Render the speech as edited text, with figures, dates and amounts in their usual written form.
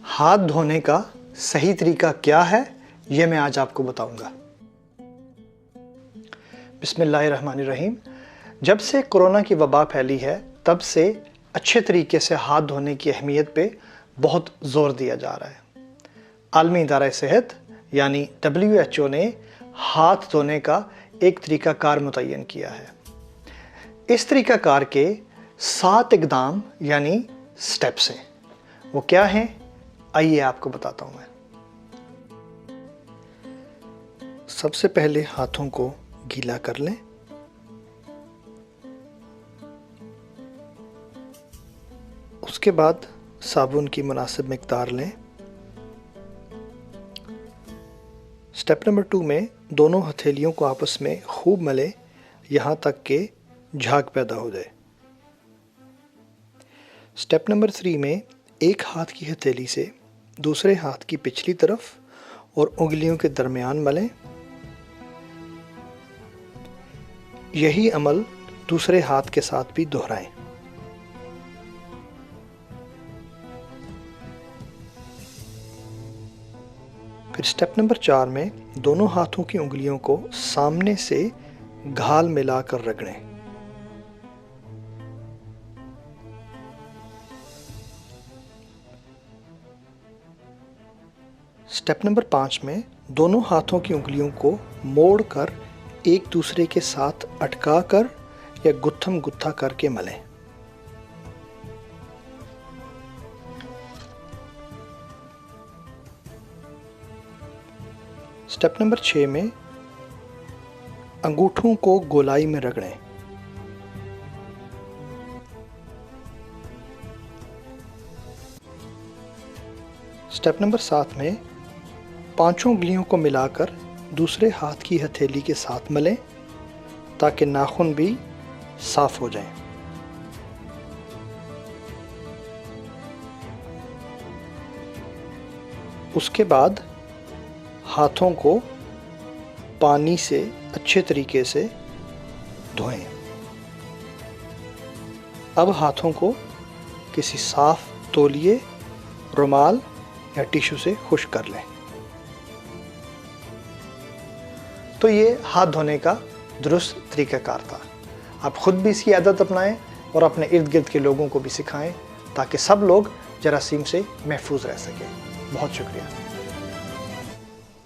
हाथ धोने का सही तरीका क्या है, ये मैं आज आपको बताऊंगा। बिस्मिल्लाहिर्रहमानिर्रहीम। जब से कोरोना की वबा फैली है, तब से अच्छे तरीके से हाथ धोने की अहमियत पे बहुत ज़ोर दिया जा रहा है। आलमी इदारा सेहत यानी WHO ने हाथ धोने का एक तरीक़ाकार मुतय्यन किया है। इस तरीक़ाकार के 7 इक़दाम यानी स्टेप्स हैं। वो क्या हैं, आइए आपको बताता हूँ मैं। सबसे पहले हाथों को गीला कर लें। उसके बाद साबुन की मुनासिब मिक़दार लें। स्टेप नंबर 2 में दोनों हथेलियों को आपस में खूब मलें, यहाँ तक कि झाग पैदा हो जाए। स्टेप नंबर 3 में एक हाथ की हथेली से दूसरे हाथ की पिछली तरफ और उंगलियों के दरमियान मलें। यही अमल दूसरे हाथ के साथ भी दोहराएं। फिर स्टेप नंबर 4 में दोनों हाथों की उंगलियों को सामने से घाल मिलाकर रगड़ें। स्टेप नंबर 5 में दोनों हाथों की उंगलियों को मोड़कर एक दूसरे के साथ अटकाकर या गुत्थम गुत्था करके मलें। स्टेप नंबर 6 में अंगूठों को गोलाई में रगड़ें। स्टेप नंबर 7 में पांचों उंगलियों को मिलाकर दूसरे हाथ की हथेली के साथ मलें ताकि नाखून भी साफ हो जाएं। उसके बाद हाथों को पानी से अच्छे तरीके से धोएं। अब हाथों को किसी साफ तौलिए, रुमाल या टिश्यू से खुश्क कर लें। तो ये हाथ धोने का दुरुस्त तरीक़ाकार था। आप ख़ुद भी इसकी आदत अपनाएं और अपने इर्द गिर्द के लोगों को भी सिखाएं ताकि सब लोग जरासीम से महफूज रह सकें। बहुत शुक्रिया।